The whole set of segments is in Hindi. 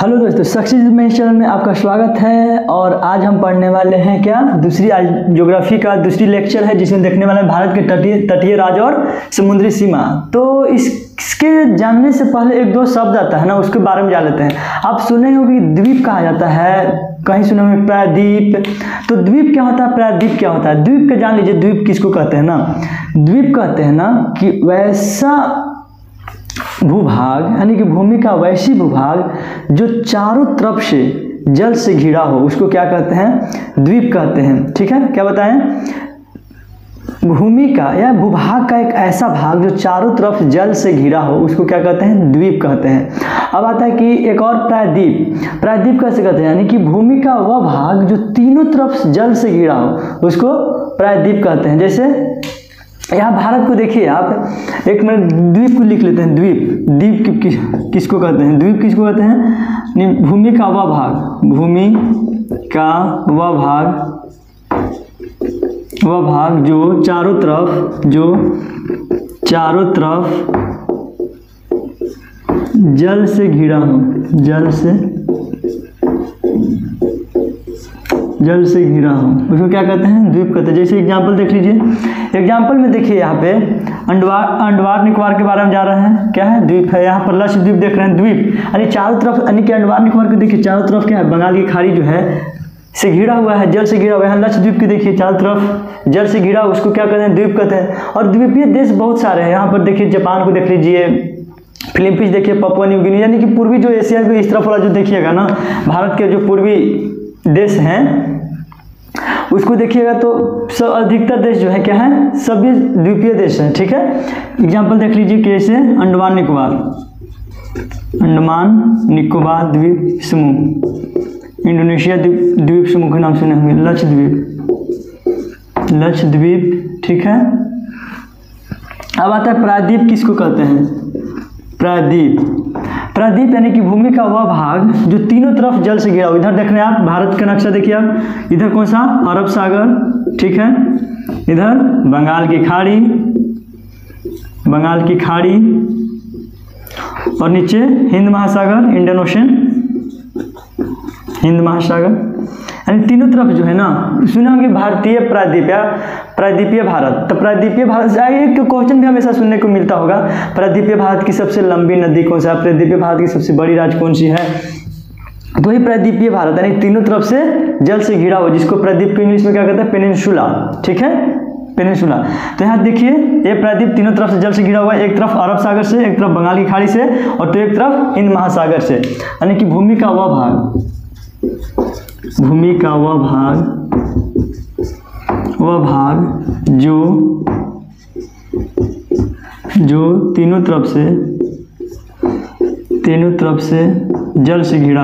हेलो दोस्तों, सक्सेस में इस चैनल में आपका स्वागत है। और आज हम पढ़ने वाले हैं क्या, आज ज्योग्राफी का दूसरी लेक्चर है जिसमें देखने वाले हैं भारत के तटीय राज्य और समुद्री सीमा। तो इसके जानने से पहले एक दो शब्द आता है ना, उसके बारे में जान लेते हैं। आप सुने होंगे द्वीप कहा जाता है, कहीं सुने होंगे प्रायद्वीप। तो द्वीप क्या होता है, प्रायद्वीप क्या होता है? द्वीप का जान लीजिए, द्वीप किसको कहते हैं ना, द्वीप कहते हैं ना कि वैसा भूभाग, यानी कि भूमि का वैसी भूभाग जो चारों तरफ से जल से घिरा हो, उसको क्या कहते हैं? द्वीप कहते हैं। ठीक है, क्या बताएं? भूमि का या भूभाग का एक ऐसा भाग जो चारों तरफ जल से घिरा हो, उसको क्या कहते हैं? द्वीप कहते हैं। अब आता है कि एक और प्रायद्वीप। प्रायद्वीप कैसे कहते हैं? यानी कि भूमि का वह भाग जो तीनों तरफ जल से घिरा हो, उसको प्रायद्वीप कहते हैं। जैसे यहाँ भारत को देखिए आप, एक मिनट द्वीप को लिख लेते हैं। द्वीप किसको कहते हैं? द्वीप किसको कहते हैं? भूमि का वह भाग, भूमि का वह भाग जो चारों तरफ जल से घिरा हो, जल से घिरा हो, उसको क्या कहते हैं? द्वीप कहते हैं। जैसे एग्जाम्पल देख लीजिए, एग्जाम्पल में देखिए यहाँ पे अंडमान निकोबार के बारे में जा रहे हैं। क्या है? द्वीप है। यहाँ पर लक्षद्वीप देख रहे हैं, द्वीप यानी चारों तरफ, यानी कि अंडमान निकोबार को देखिए चारों तरफ क्या है? बंगाल की खाड़ी जो है से घिरा हुआ है, जल से घिरा हुआ है। यहाँ लक्षद्वीप की देखिए चारों तरफ जल से घिरा, उसको क्या कहते हैं? द्वीप कहते हैं। और द्वीपीय देश बहुत सारे हैं। यहाँ पर देखिए जापान को देख लीजिए, फिलीपींस देखिए, पपुआ न्यू गिनी, यानी कि पूर्वी जो एशिया के इस तरफ वाला जो देखिएगा ना, भारत के जो पूर्वी देश हैं उसको देखिएगा तो सब अधिकतर देश जो है क्या है? सभी द्वीपीय देश हैं। ठीक है, एग्जाम्पल देख लीजिए कैसे, अंडमान निकोबार द्वीप समूह, इंडोनेशिया द्वीप समूह के नाम सुने होंगे, लक्षद्वीप। ठीक है, अब आता है प्रायद्वीप। किसको कहते हैं? प्रायद्वीप यानी कि भूमि का वह भाग जो तीनों तरफ जल से घिरा हो। इधर देख रहे हैं आप, भारत का नक्शा देखिए आप, इधर कौन सा? अरब सागर। ठीक है, इधर बंगाल की खाड़ी और नीचे हिंद महासागर, इंडियन ओशन, हिंद महासागर, यानी तीनों तरफ जो है ना, सुने होंगे भारतीय प्रायद्वीप या प्रायद्वीपीय भारत। तो प्रायद्वीपीय भारत एक क्वेश्चन भी हमेशा सुनने को मिलता होगा, प्रायद्वीपीय भारत की सबसे लंबी नदी कौन सा? प्रायद्वीपीय भारत की सबसे बड़ी राज्य कौन सी है? तो ही प्रायद्वीपीय भारत, यानी तीनों तरफ से जल से घिरा हो, जिसको प्रायद्वीप को इंग्लिश में क्या कहते हैं? पेनिनसुला। ठीक है, पेनिनसुला। तो यहाँ देखिए, ये प्रायद्वीप तीनों तरफ से जल से घिरा हुआ है, एक तरफ अरब सागर से, एक तरफ बंगाल की खाड़ी से, और तो एक तरफ हिंद महासागर से। यानी कि भूमि का वह भाग जो तीनों तरफ से जल से घिरा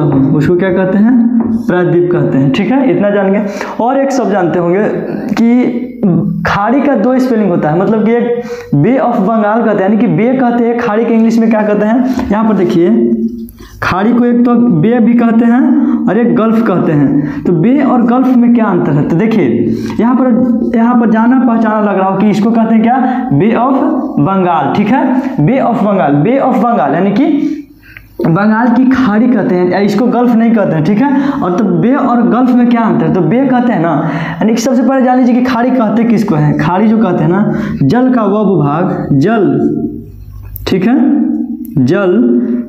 हो, उसको क्या कहते हैं? प्रायद्वीप कहते हैं। ठीक है, इतना जान गए। और एक शब्द जानते होंगे कि खाड़ी का दो स्पेलिंग होता है, मतलब कि एक बे ऑफ बंगाल कहते हैं, यानी कि बे कहते हैं, खाड़ी के इंग्लिश में क्या कहते हैं? यहाँ पर देखिए, खाड़ी को एक तो बे भी कहते हैं और एक गल्फ कहते हैं। तो बे और गल्फ में क्या अंतर है? तो देखिए यहाँ पर जाना पहचाना लग रहा हो कि इसको कहते हैं क्या? बे ऑफ बंगाल। ठीक है, बे ऑफ बंगाल यानी कि बंगाल की खाड़ी कहते हैं, इसको गल्फ नहीं कहते हैं। ठीक है, और तो बे और गल्फ में क्या अंतर है? तो बे कहते हैं ना, यानी सबसे पहले जान लीजिए कि खाड़ी कहते किसको है? खाड़ी जो कहते हैं ना, जल का वह भूभाग, जल, ठीक है, जल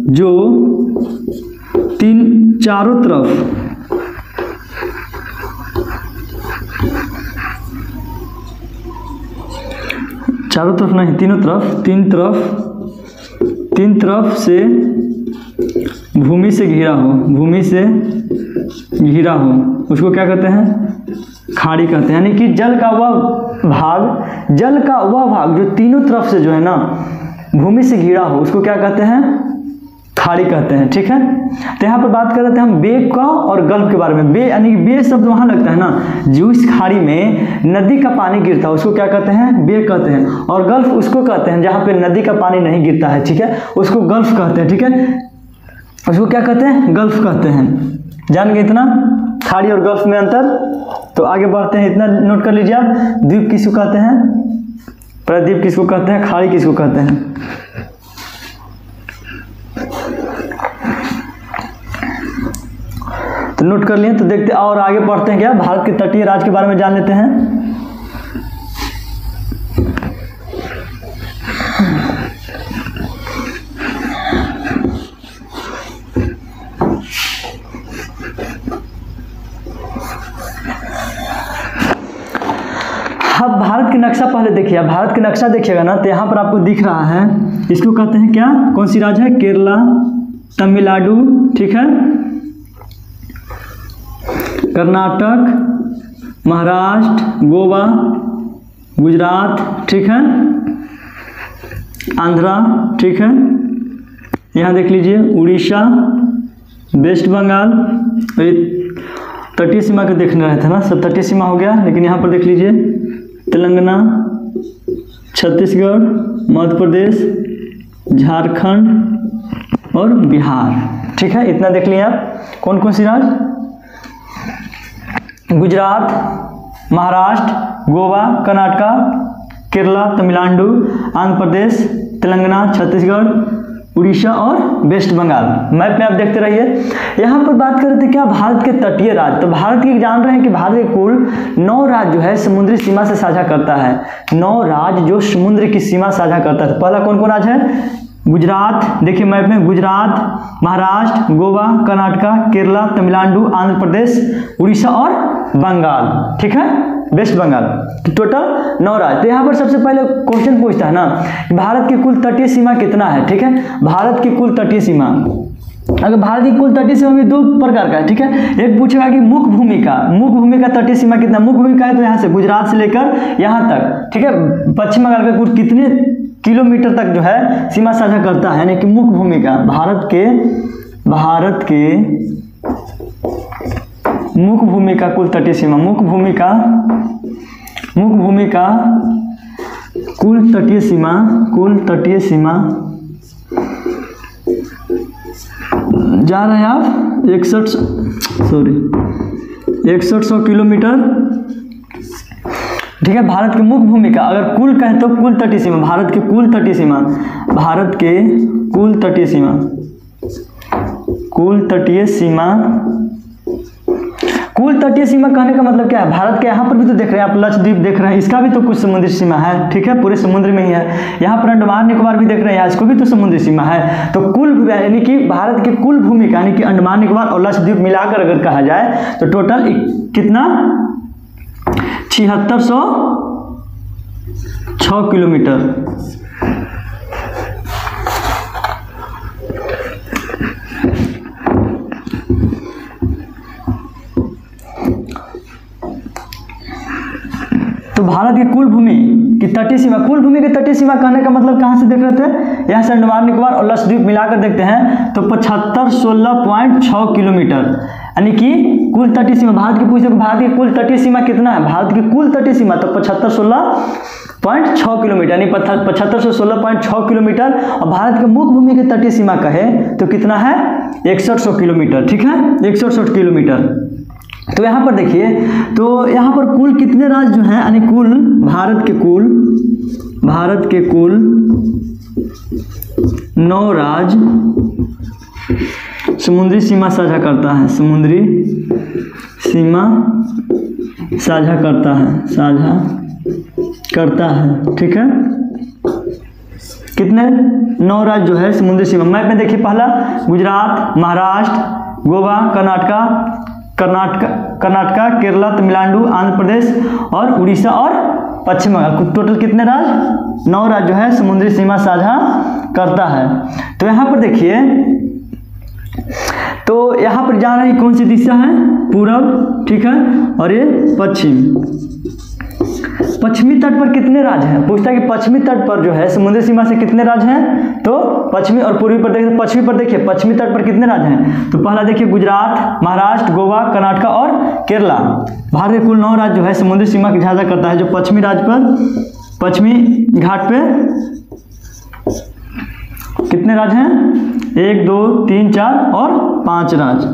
जो चारों तरफ नहीं, तीन तरफ से भूमि से घिरा हो, उसको क्या कहते हैं? खाड़ी कहते हैं। यानी कि जल का वह भाग जो तीनों तरफ से जो है ना भूमि से घिरा हो, उसको क्या कहते हैं? खाड़ी कहते हैं। ठीक है, तो यहाँ पर बात कर रहे थे हम बे का और गल्फ के बारे में। बे यानी बे शब्द वहाँ लगता है ना, जो इस खाड़ी में नदी का पानी गिरता है, उसको क्या कहते हैं? बे कहते हैं। और गल्फ उसको कहते हैं जहाँ पे नदी का पानी नहीं गिरता है। ठीक है, उसको गल्फ कहते हैं। ठीक है, उसको क्या कहते हैं? गल्फ कहते हैं। जान गए इतना? खाड़ी और गल्फ में अंतर। तो आगे बढ़ते हैं, इतना नोट कर लीजिए आप। द्वीप किसको कहते हैं? प्रायद्वीप किसको कहते हैं, खाड़ी किसको कहते हैं। तो नोट कर लिए। तो देखते और आगे पढ़ते हैं क्या, भारत के तटीय राज्य के बारे में जान लेते हैं। अब भारत के नक्शा पहले देखिए। अब भारत के नक्शा देखिएगा ना, तो यहाँ पर आपको दिख रहा है, इसको कहते हैं क्या, कौन सी राज्य है, केरला, तमिलनाडु, ठीक है, कर्नाटक, महाराष्ट्र, गोवा, गुजरात, ठीक है, आंध्रा, ठीक है, यहाँ देख लीजिए उड़ीसा, वेस्ट बंगाल। तटीय सीमा के देखने रहे थे ना, सब तटीय सीमा हो गया। लेकिन यहाँ पर देख लीजिए तेलंगाना, छत्तीसगढ़, मध्य प्रदेश, झारखंड और बिहार, ठीक है, इतना देख लिया आप। कौन कौन सी राज्य, गुजरात, महाराष्ट्र, गोवा, कर्नाटक, केरला, तमिलनाडु, आंध्र प्रदेश, तेलंगाना, छत्तीसगढ़, उड़ीसा और वेस्ट बंगाल। मैप में आप देखते रहिए। यहाँ पर बात कर रहे थे क्या, भारत के तटीय राज्य। तो भारत के जान रहे हैं कि भारत के कुल 9 राज्य जो है समुद्री सीमा से साझा करता है। 9 राज्य जो समुद्र की सीमा साझा करता है। पहला कौन कौन राज्य है, गुजरात, देखिए मैप में, गुजरात, महाराष्ट्र, गोवा, कर्नाटक, केरला, तमिलनाडु, आंध्र प्रदेश, उड़ीसा और बंगाल, ठीक है, वेस्ट बंगाल। टोटल 9 राज्य। तो यहाँ पर सबसे पहले क्वेश्चन पूछता है ना, भारत की कुल तटीय सीमा कितना है, ठीक है। भारत की कुल तटीय सीमा, अगर भारत की कुल तटीय सीमा भी 2 प्रकार का है, ठीक है। एक पूछेगा कि मुख्य भूमि का तटीय सीमा कितना, मुख्य भूमि का है तो यहाँ से गुजरात से लेकर यहाँ तक, ठीक है, पश्चिम बंगाल का कुल कितने किलोमीटर तक जो है सीमा साझा करता है, यानी कि मुख्य भूमि का, भारत के मुख्य भूमि का कुल तटीय सीमा, मुख्य भूमि का कुल तटीय सीमा जा रहे हैं आप 6100 किलोमीटर, ठीक है। भारत के मुख्य भूमि का अगर कुल कहें तो कुल तटीय सीमा, भारत के कुल तटीय सीमा कहने का मतलब क्या है, भारत के यहाँ पर भी तो देख रहे हैं आप, लक्षद्वीप देख रहे हैं, इसका भी तो कुछ समुद्री सीमा है, ठीक है, पूरे समुद्र में ही है। यहाँ पर अंडमान निकोबार भी देख रहे हैं, इसको भी तो समुद्री सीमा है। तो कुल यानी कि भारत के कुल भूमि का, यानी कि अंडमान निकोबार और लक्षद्वीप मिलाकर अगर कहा जाए तो टोटल कितना, 7606 किलोमीटर। तो भारत की कुल भूमि की तटीय सीमा, कुल भूमि की तटीय सीमा कहने का मतलब कहाँ से देख रहे थे, यहाँ से अंडमान निकोबार और लक्षद्वीप मिलाकर देखते हैं तो 7516.6 किलोमीटर, यानी कि कुल तटीय सीमा। भारत की पूछे भारत की कुल तटीय सीमा कितना है, भारत की कुल तटीय सीमा तो 7516.6 किलोमीटर, यानी 7516.6 किलोमीटर। और भारत के मुख्य भूमि की तटीय सीमा कहे तो कितना है, 6100 किलोमीटर, ठीक है, 6100 किलोमीटर। तो यहाँ पर देखिए, तो यहाँ पर कुल कितने राज्य जो हैं, यानी कुल भारत के कुल 9 राज्य समुद्री सीमा साझा करता है, समुद्री सीमा साझा करता है, ठीक है। कितने, 9 राज्य जो है समुद्री सीमा। मैप में देखिए, पहला गुजरात, महाराष्ट्र, गोवा, कर्नाटका, केरला, तमिलनाडु, आंध्र प्रदेश और उड़ीसा और पश्चिम बंगाल। टोटल कितने राज्य, 9 राज्य जो है समुद्री सीमा साझा करता है। तो यहाँ पर देखिए, तो यहाँ पर जा रही कौन सी दिशा है, पूरब, ठीक है, और ये पश्चिमी तट पर कितने राज्य हैं, पूछता है कि पश्चिमी तट पर जो है समुद्री सीमा से कितने राज्य हैं। तो पश्चिमी और पूर्वी पर देखिए, पश्चिमी पर देखिए, पश्चिमी तट पर कितने राज्य हैं। तो पहला देखिए गुजरात, महाराष्ट्र, गोवा, कर्नाटक और केरला। भारत के कुल 9 राज्य जो है समुद्री सीमा की साझा करता है। जो पश्चिमी राज्य पर, पश्चिमी घाट पे कितने राज्य हैं, 1 2 3 4 और 5 राज्य।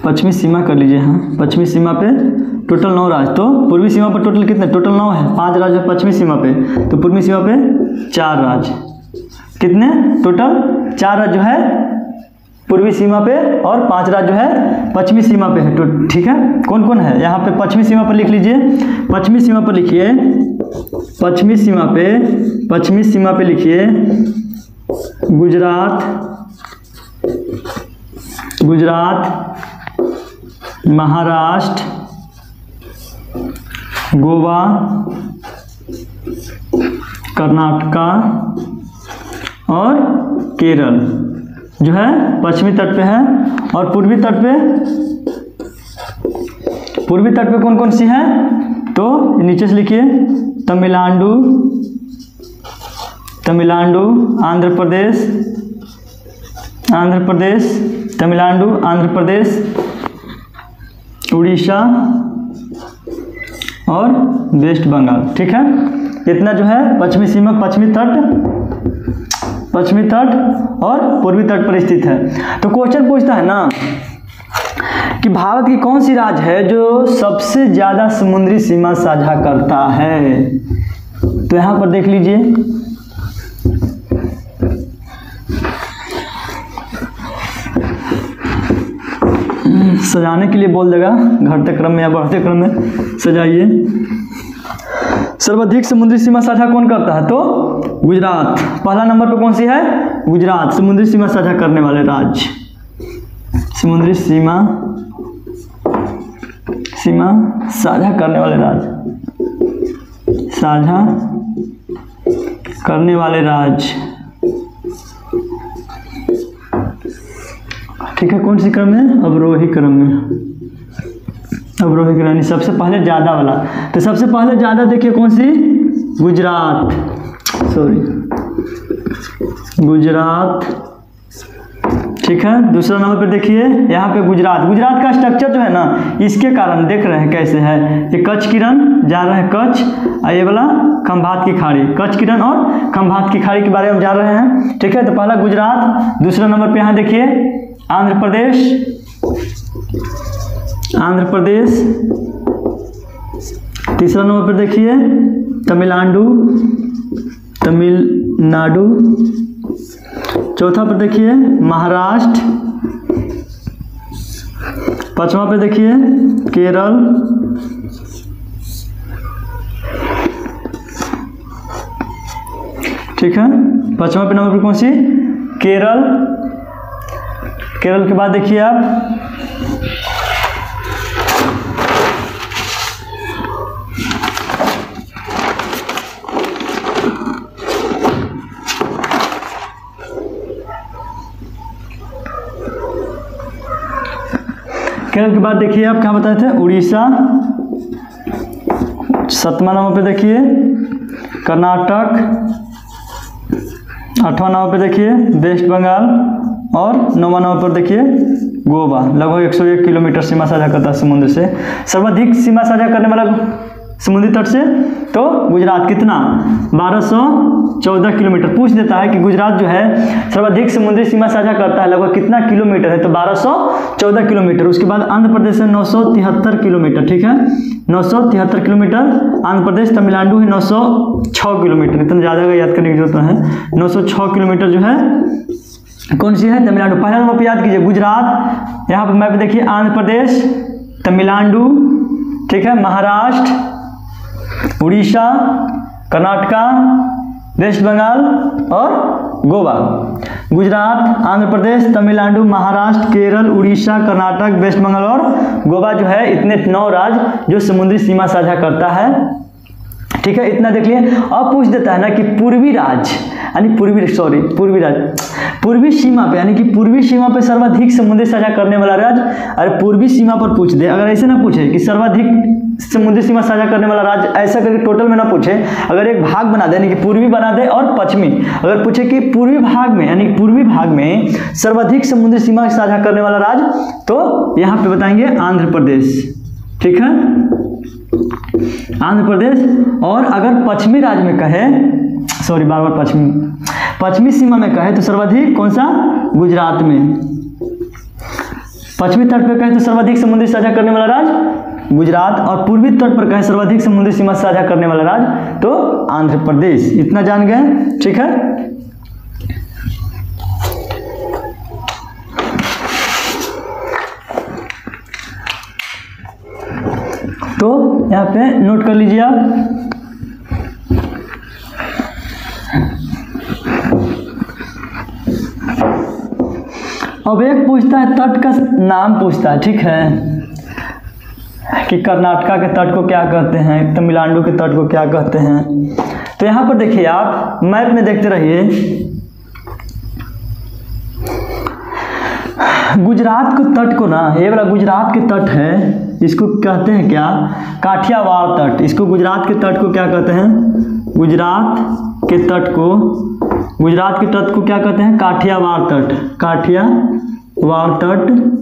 पश्चिमी सीमा कर लीजिए। हाँ, पश्चिमी सीमा पे टोटल 9 राज्य, तो पूर्वी सीमा पर टोटल कितने? टोटल 9 है, 5 राज्य है पश्चिमी सीमा पे, तो पूर्वी सीमा पे 4 राज्य। कितने? टोटल 4 राज्य जो है पूर्वी सीमा पे और 5 राज्य जो है पश्चिमी सीमा पे है। तो ठीक है, कौन कौन है यहाँ पे? पश्चिमी सीमा पर लिख लीजिए, पश्चिमी सीमा पर लिखिए, पश्चिमी सीमा पे लिखिए गुजरात, महाराष्ट्र, गोवा, कर्नाटका और केरल जो है पश्चिमी तट पे है। और पूर्वी तट पे कौन कौन सी है? तो नीचे से लिखिए, तमिलनाडु, आंध्र प्रदेश, उड़ीसा और वेस्ट बंगाल। ठीक है, इतना जो है पश्चिमी सीमा, पश्चिमी तट और पूर्वी तट पर स्थित है। तो क्वेश्चन पूछता है ना कि भारत की कौन सी राज्य है जो सबसे ज्यादा समुद्री सीमा साझा करता है? तो यहां पर देख लीजिए, सजाने के लिए बोल देगा, घटते क्रम में या बढ़ते क्रम में सजाइए। सर्वाधिक समुद्री सीमा साझा कौन करता है? तो गुजरात। पहला नंबर पर कौन सी है? गुजरात, समुद्री सीमा साझा करने वाले राज्य, समुद्री सीमा साझा करने वाले राज्य, ठीक है। कौन सी क्रम में? अवरोही क्रम में, सबसे पहले ज्यादा वाला। तो सबसे पहले ज्यादा देखिए कौन सी? गुजरात, ठीक है। दूसरा नंबर पे देखिए यहाँ पे गुजरात का स्ट्रक्चर जो है ना, इसके कारण देख रहे हैं कैसे है। ये कच्छ किरण जा रहा है, कच्छ, ये वाला खंभात की खाड़ी, कच्छ किरण और खंभात की खाड़ी के बारे में जान रहे हैं। ठीक है, तो पहला गुजरात। दूसरा नंबर पे यहाँ देखिए आंध्र प्रदेश। तीसरा नंबर पर देखिए तमिलनाडु। चौथा पर देखिए महाराष्ट्र। पांचवा पे देखिए केरल। ठीक है, पांचवा पे नंबर पर कौन सी? केरल। केरल के बाद देखिए आप देखिए आप क्या बताए थे? उड़ीसा। सातवां नंबर पे देखिए कर्नाटक। आठवां नंबर पे देखिए वेस्ट बंगाल और 9वां नंबर पर देखिए गोवा। लगभग 101 किलोमीटर सीमा साझा करता है समुद्र से। सर्वाधिक सीमा साझा करने वाला समुद्री तट से तो गुजरात, कितना? 1214 किलोमीटर। पूछ देता है कि गुजरात जो है सर्वाधिक समुद्री सीमा साझा करता है, लगभग कितना किलोमीटर है? तो 1214 किलोमीटर। उसके बाद आंध्र प्रदेश है 973 किलोमीटर। ठीक है, 973 किलोमीटर आंध्र प्रदेश। तमिलनाडु है 906 किलोमीटर। इतना ज़्यादा का याद करने की जरूरत है। 906 किलोमीटर जो है कौन सी है? तमिलनाडु। पहला नंबर पर याद कीजिए गुजरात। यहाँ पर मैप देखिए आंध्र प्रदेश, तमिलनाडु, ठीक है, महाराष्ट्र, उड़ीसा, कर्नाटका, वेस्ट बंगाल और गोवा। गुजरात, आंध्र प्रदेश, तमिलनाडु, महाराष्ट्र, केरल, उड़ीसा, कर्नाटक, वेस्ट बंगाल और गोवा जो है, इतने 9 राज्य जो समुद्री सीमा साझा करता है। ठीक है, इतना देख लिए। अब पूछ देता है ना कि पूर्वी राज्य यानी पूर्वी सीमा पे, यानी कि पूर्वी सीमा पे सर्वाधिक समुद्री साझा करने वाला राज्य। अरे पूर्वी सीमा पर पूछ दे, अगर ऐसे ना पूछे कि सर्वाधिक समुद्री सीमा साझा करने वाला राज्य, ऐसा करके टोटल में ना पूछे, अगर एक भाग बना दे, यानी कि पूर्वी बना दे और पश्चिमी, अगर पूछे कि पूर्वी भाग में, यानी पूर्वी भाग में सर्वाधिक समुद्री सीमा साझा करने वाला राज्य, तो यहाँ पे बताएंगे आंध्र प्रदेश। ठीक है, आंध्र प्रदेश। और अगर पश्चिमी राज्य में कहे, पश्चिमी सीमा में कहे तो सर्वाधिक कौन सा? गुजरात में। पश्चिमी तट पर कहें तो सर्वाधिक समुद्री साझा करने वाला राज्य गुजरात, और पूर्वी तट पर कहें सर्वाधिक समुद्री सीमा साझा करने वाला राज्य तो आंध्र प्रदेश। इतना जान गए, ठीक है। तो यहाँ पे नोट कर लीजिए आप। अब एक पूछता है तट का नाम पूछता है, ठीक है, कि कर्नाटका के तट को क्या कहते हैं, तमिलनाडु के तट को क्या कहते हैं। तो यहाँ पर देखिए आप मैप में देखते रहिए, गुजरात के तट को ना, ये वाला गुजरात के तट है, इसको कहते हैं क्या, काठियावाड़ तट। इसको गुजरात के तट को क्या कहते हैं, गुजरात के तट को क्या कहते हैं, काठियावाड़ तट,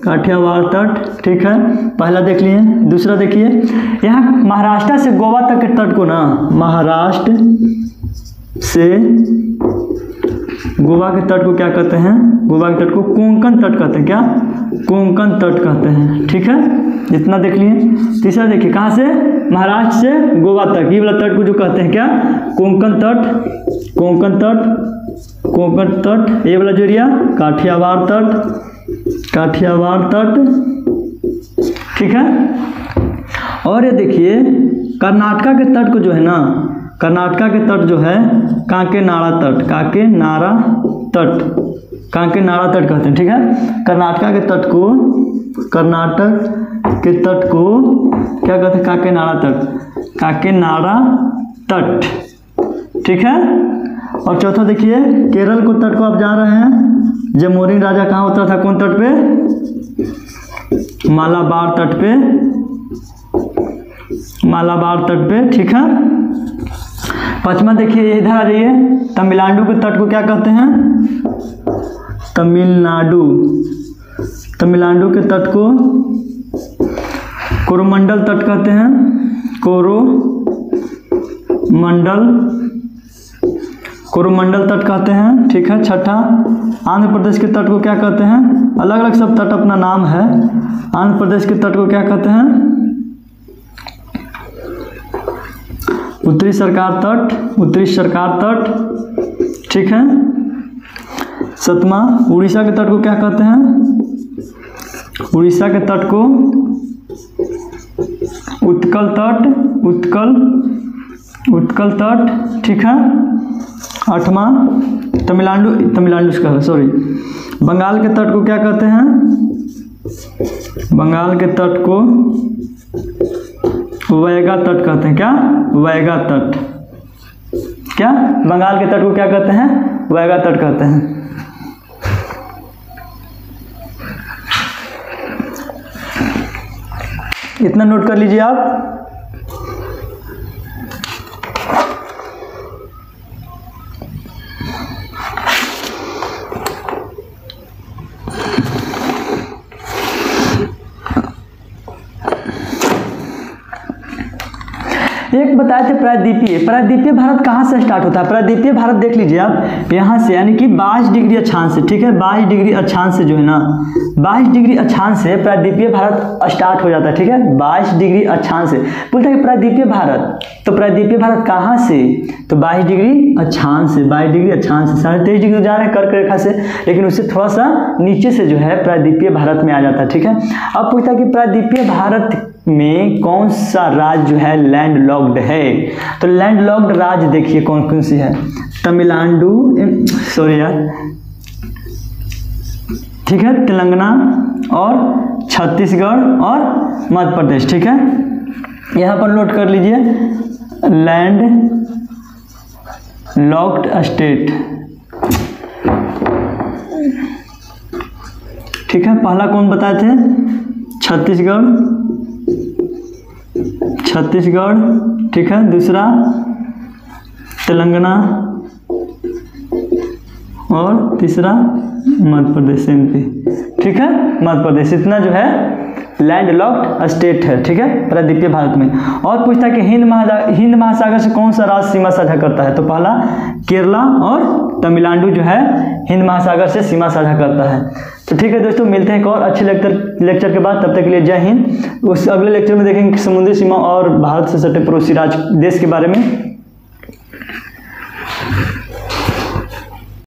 काठियावाड़ तट, ठीक है। पहला देख लिए। दूसरा देखिए, यहाँ महाराष्ट्र से गोवा तक के तट को ना, महाराष्ट्र से गोवा के तट को क्या कहते हैं, गोवा के तट को कोंकण तट कहते हैं, क्या, कोंकण तट कहते हैं, ठीक है। इतना देख लिए। तीसरा देखिए, कहाँ से, महाराष्ट्र से गोवा तक, ये वाला तट को जो कहते हैं क्या, कोंकण तट, ये वाला जो एरिया काठियावाड़ तट, ठीक है। और ये देखिए कर्नाटका के तट को जो है ना, कर्नाटका के तट जो है कांकेनाड़ा तट कहते हैं, ठीक है। कर्नाटक के तट को क्या कहते हैं, कांकेनाड़ा तट, ठीक है। और चौथा देखिए, केरल को तट को आप जा रहे हैं, जमोरिन राजा कहाँ होता था, कौन तट पे, मालाबार तट पे, ठीक है। पांचवा देखिए, इधर आ जाइए, तमिलनाडु के तट को क्या कहते हैं, तमिलनाडु के तट को कोरोमंडल तट कहते हैं, कोरोमंडल तट कहते हैं, ठीक है। छठा, आंध्र प्रदेश के तट को क्या कहते हैं, अलग अलग सब तट अपना नाम है। आंध्र प्रदेश के तट को क्या कहते हैं, उत्तरी सरकार तट, ठीक है। सतमा, उड़ीसा के तट को क्या कहते हैं, उड़ीसा के तट को उत्कल तट, ठीक है। आठवां, बंगाल के तट को क्या कहते हैं, बंगाल के तट को वैगा तट कहते हैं, क्या, वैगा तट, क्या, बंगाल के तट को क्या कहते हैं, वैगा तट कहते हैं। इतना नोट कर लीजिए आप। एक बताए थे प्रायद्वीपीय भारत कहाँ से स्टार्ट होता है। प्रायद्वीपीय भारत देख लीजिए आप, यहाँ से यानी कि 22 डिग्री अक्षांश से, ठीक है, 22 डिग्री अक्षांश से जो है ना, 22 डिग्री अक्षांश से प्रायद्वीपीय भारत स्टार्ट हो जाता है, ठीक है। 22 डिग्री अक्षांश से बोलते हैं प्रायद्वीपीय भारत, तो प्रायद्वीपीय भारत कहाँ से, तो 22 डिग्री अक्षांश से, 22 डिग्री अक्षांश से 23.5 डिग्री जा रहे हैं कर्क रेखा से, लेकिन उससे थोड़ा सा नीचे से जो है प्रायद्वीपीय भारत में आ जाता है, ठीक है। अब पूछता है कि प्रायद्वीपीय भारत में कौन सा राज्य जो है लैंड लॉक्ड है, तो लैंड लॉक्ड राज्य देखिए कौन कौन सी है, तमिलनाडु, सॉरी यार, ठीक है, तेलंगाना और छत्तीसगढ़ और मध्य प्रदेश, ठीक है। यहाँ पर नोट कर लीजिए, लैंड लॉक्ड स्टेट, ठीक है। पहला कौन बताए थे, छत्तीसगढ़, ठीक है। दूसरा तेलंगाना और तीसरा मध्य प्रदेश, एमपी, ठीक है, मध्य प्रदेश। इतना जो है लैंडलॉक्ड स्टेट है, ठीक है, प्रायद्वीपीय भारत में। और पूछता है कि हिंद महासागर से कौन सा राज्य सीमा साझा करता है, तो पहला केरला और तमिलनाडु जो है हिंद महासागर से सीमा साझा करता है। तो ठीक है दोस्तों, मिलते हैं एक और अच्छे लेक्चर के बाद, तब तक के लिए जय हिंद। उस अगले लेक्चर में देखेंगे समुद्री सीमा और भारत से सटे पड़ोसी राज्य देश के बारे में।